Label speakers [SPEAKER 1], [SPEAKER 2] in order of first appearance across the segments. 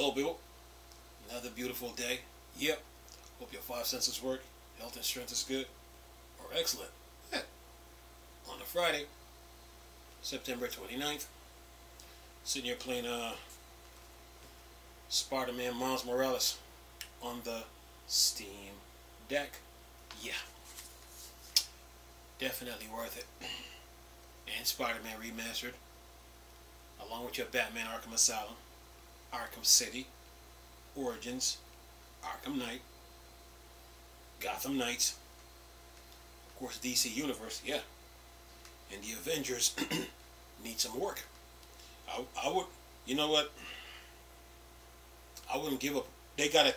[SPEAKER 1] Hello, people. Another beautiful day. Yep. Hope your five senses work. Health and strength is good. Or excellent. Yeah. On a Friday, September 29th. Sitting here playing Spider-Man Miles Morales on the Steam Deck. Yeah. Definitely worth it. And Spider-Man Remastered. Along with your Batman Arkham Asylum, Arkham City, Origins, Arkham Knight, Gotham Knights, of course DC Universe, yeah, and the Avengers need some work. I would, you know what? I wouldn't give up. They gotta,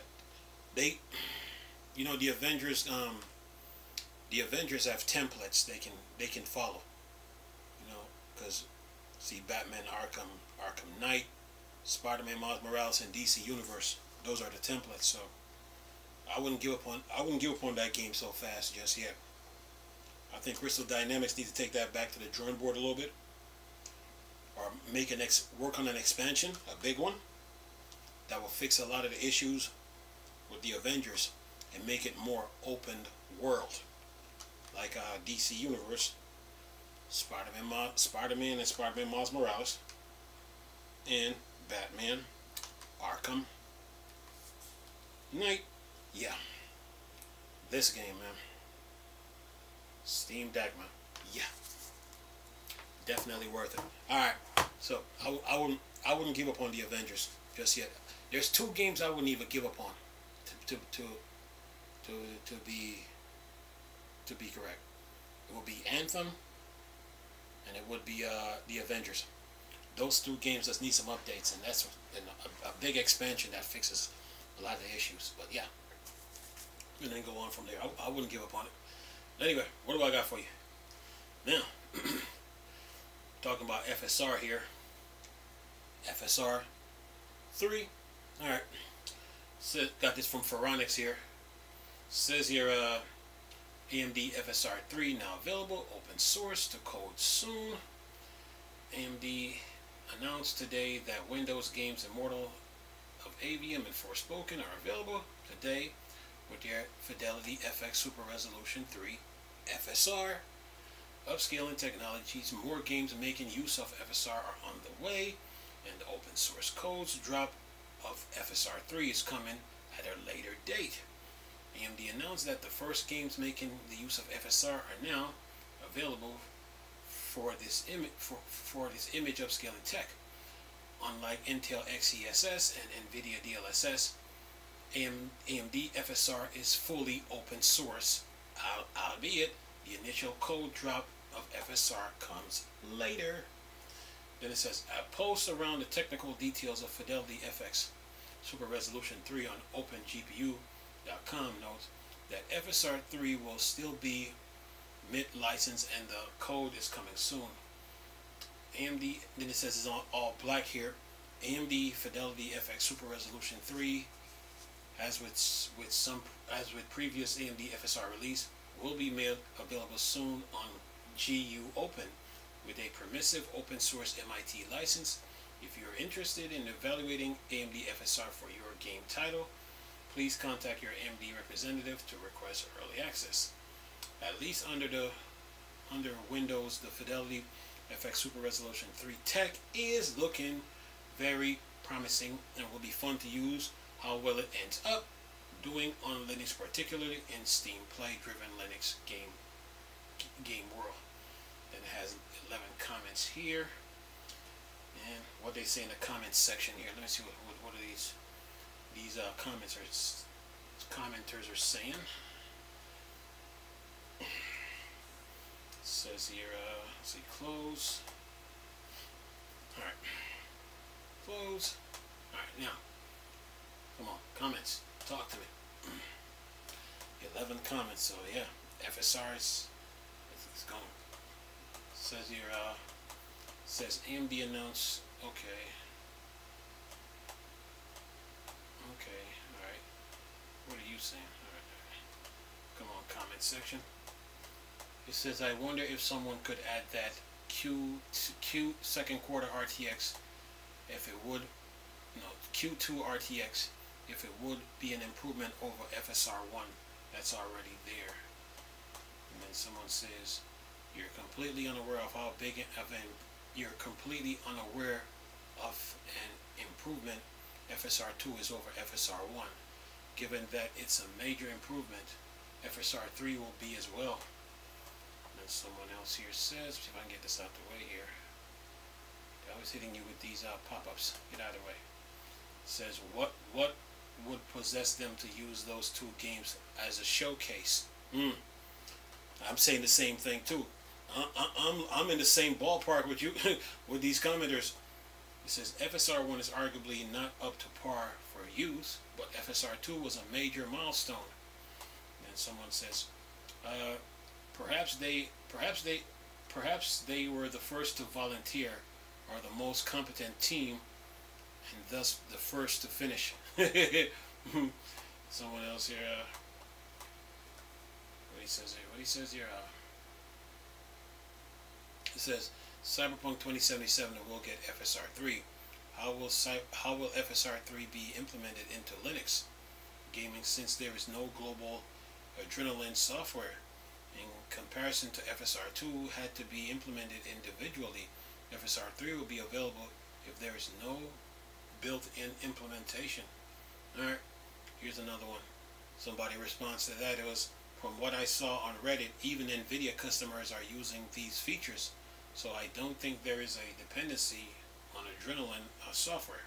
[SPEAKER 1] you know, the Avengers have templates they can follow. You know, because see, Batman Arkham Knight, Spider-Man Miles Morales, and DC Universe. Those are the templates. So I wouldn't give up on that game so fast just yet. I think Crystal Dynamics need to take that back to the drawing board a little bit, or work on an expansion, a big one, that will fix a lot of the issues with the Avengers and make it more open world, like DC Universe, Spider-Man and Spider-Man Miles Morales, and Batman Arkham Knight. Yeah, this game, man. Steam Deck, man. Yeah, definitely worth it. All right, so I wouldn't give up on the Avengers just yet. There's two games I wouldn't even give up on to be correct. It would be Anthem, and it would be the Avengers. Those two games just need some updates, and that's a big expansion that fixes a lot of the issues. But yeah, and then go on from there. I wouldn't give up on it. Anyway, what do I got for you? Now, talking about FSR here. FSR 3. All right. So, got this from Phoronix here. Says here, AMD FSR 3 now available, open source to code soon. AMD announced today that Windows games Immortal of Avium and Forspoken are available today with their Fidelity FX Super Resolution 3 FSR. Upscaling technologies, more games making use of FSR are on the way, and the open source codes drop of FSR 3 is coming at a later date. AMD announced that the first games making the use of FSR are now available for this image upscaling tech. Unlike Intel XeSS and NVIDIA DLSS, AMD FSR is fully open source, albeit the initial code drop of FSR comes later. Then it says, a post around the technical details of Fidelity FX Super Resolution 3 on OpenGPU.com notes that FSR 3 will still be mid-license and the code is coming soon. AMD, then it says it's on all black here. AMD Fidelity FX Super Resolution 3, as with previous AMD FSR release, will be made available soon on GU Open with a permissive open source MIT license. If you're interested in evaluating AMD FSR for your game title, please contact your AMD representative to request early access. At least under Windows, the Fidelity FX Super Resolution 3 tech is looking very promising and will be fun to use. How well it ends up doing on Linux, particularly in Steam Play-driven Linux game world. Then it has 11 comments here, and what they say in the comments section here. Let me see what are these commenters are saying. It says here, let's see, close. Alright. Close. Alright, now. Come on, comments. Talk to me. 11 comments, so yeah. FSR is going. It says here, says AMD announced, okay. Okay, alright. What are you saying? Alright. Come on, comment section. It says, I wonder if someone could add that Q second quarter RTX, if it would no, Q2 RTX, if it would be an improvement over FSR1 that's already there. And then someone says, you're completely unaware of how big of an you're completely unaware of an improvement FSR2 is over FSR1. Given that it's a major improvement, FSR3 will be as well. And then someone else here says, see if I can get this out the way here. They're always hitting you with these pop-ups. Get out of the way. Says, what would possess them to use those two games as a showcase? I'm saying the same thing too. I'm in the same ballpark with you with these commenters. It says FSR1 is arguably not up to par for use, but FSR2 was a major milestone. And someone says, perhaps they were the first to volunteer, or the most competent team, and thus the first to finish. Someone else here. What he says here. It says Cyberpunk 2077 will get FSR3. How will FSR3 be implemented into Linux gaming, since there is no global Adrenaline software? In comparison to FSR2 had to be implemented individually. FSR3 will be available if there is no built-in implementation. Alright, here's another one. Somebody responds to that. It was, from what I saw on Reddit, even NVIDIA customers are using these features, so I don't think there is a dependency on Adrenaline software.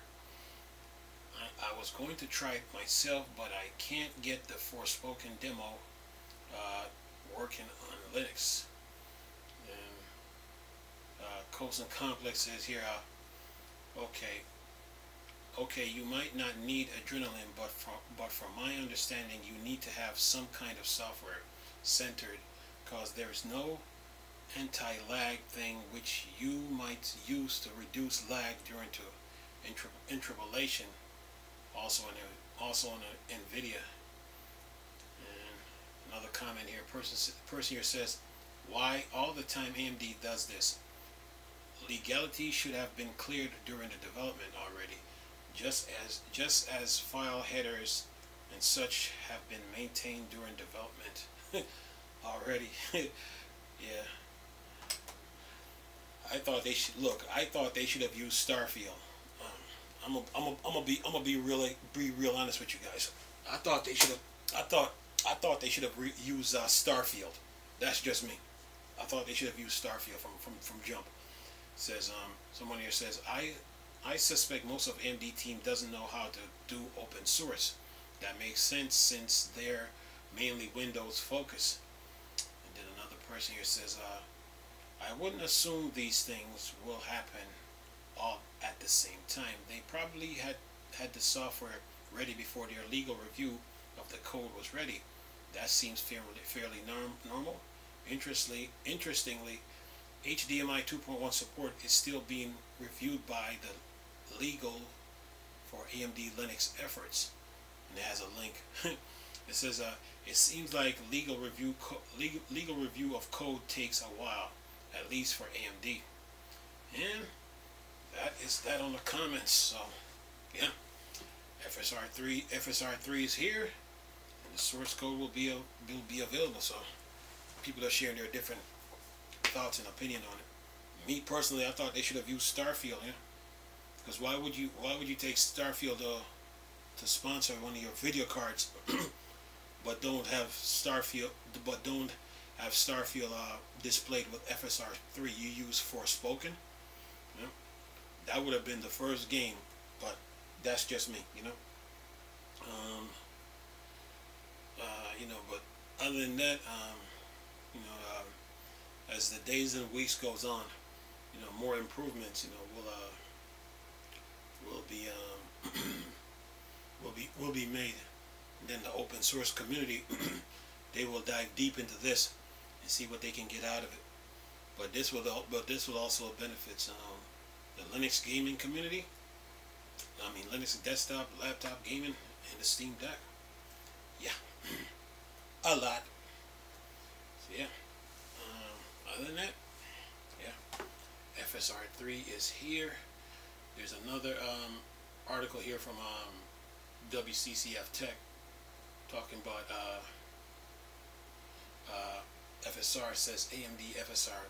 [SPEAKER 1] I was going to try it myself, but I can't get the Forspoken demo working on Linux. And Coast and Complex says here, okay, you might not need Adrenaline, but from my understanding, you need to have some kind of software centered, because there is no anti-lag thing which you might use to reduce lag during interpolation. Also on NVIDIA. And another comment here. Person here says, why all the time AMD does this? Legality should have been cleared during the development already, just as file headers and such have been maintained during development already. Yeah. I thought they should have used Starfield. I'm gonna be real honest with you guys. I thought they should have used Starfield. That's just me. I thought they should have used Starfield from jump. It says someone here says, I suspect most of AMD team doesn't know how to do open source. That makes sense since they're mainly Windows focused. And then another person here says, I wouldn't assume these things will happen all at the same time. They probably had the software ready before their legal review of the code was ready. That seems fairly normal. Interestingly, HDMI 2.1 support is still being reviewed by the legal for AMD Linux efforts. And it has a link. It says, it seems like legal review of code takes a while, at least for AMD. And that is that on the comments. So yeah, FSR3 is here, and the source code will be available. So people are sharing their different thoughts and opinion on it. Me personally, I thought they should have used Starfield. Yeah, because why would you take Starfield to sponsor one of your video cards, but don't have Starfield displayed with FSR3? You use Forspoken. You know, that would have been the first game, but that's just me, you know. But other than that, as the days and weeks goes on, more improvements, will be made. And then the open source community, they will dive deep into this and see what they can get out of it. But this will also benefit the Linux gaming community. I mean, Linux desktop, laptop gaming, and the Steam Deck. Yeah, a lot. So yeah. Other than that, yeah, FSR3 is here. There's another article here from WCCF Tech talking about FSR. Says AMD FSR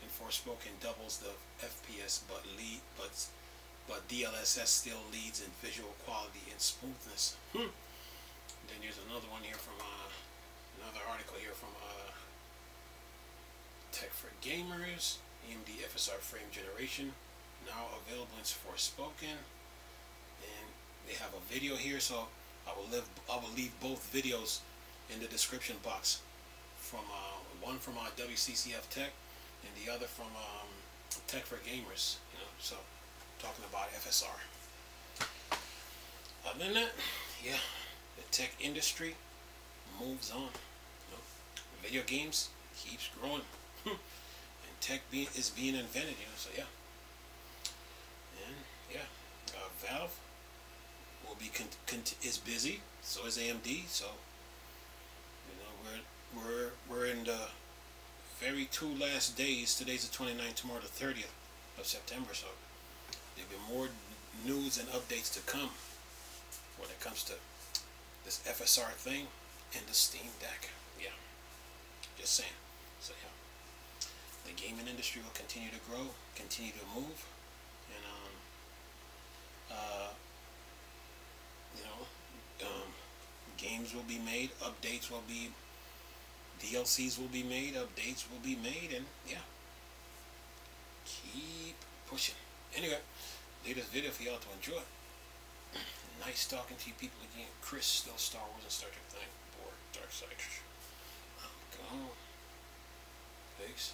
[SPEAKER 1] in Forspoken doubles the FPS, but DLSS still leads in visual quality and smoothness. Then there's another one here from another article here from Tech for Gamers. AMD FSR frame generation now available in Forspoken, and they have a video here, so I will leave both videos in the description box. From one from WCCF Tech and the other from Tech for Gamers. You know, so talking about FSR. Other than that, yeah, the tech industry moves on. You know, video games keeps growing, and tech is being invented. You know, so yeah, and yeah, Valve will be is busy. So is AMD. So you know, we're in the very two last days. Today's the 29th, tomorrow the 30th of September. So there'll be more news and updates to come when it comes to this FSR thing and the Steam Deck. Yeah, just saying. So yeah, the gaming industry will continue to grow, continue to move, and games will be made, updates will be, DLCs will be made, updates will be made, and yeah, keep pushing. Anyway, leave this video for y'all to enjoy. Nice talking to you people again. Chris, still Star Wars and Star Trek thing. Board, Dark Side. Go. Peace.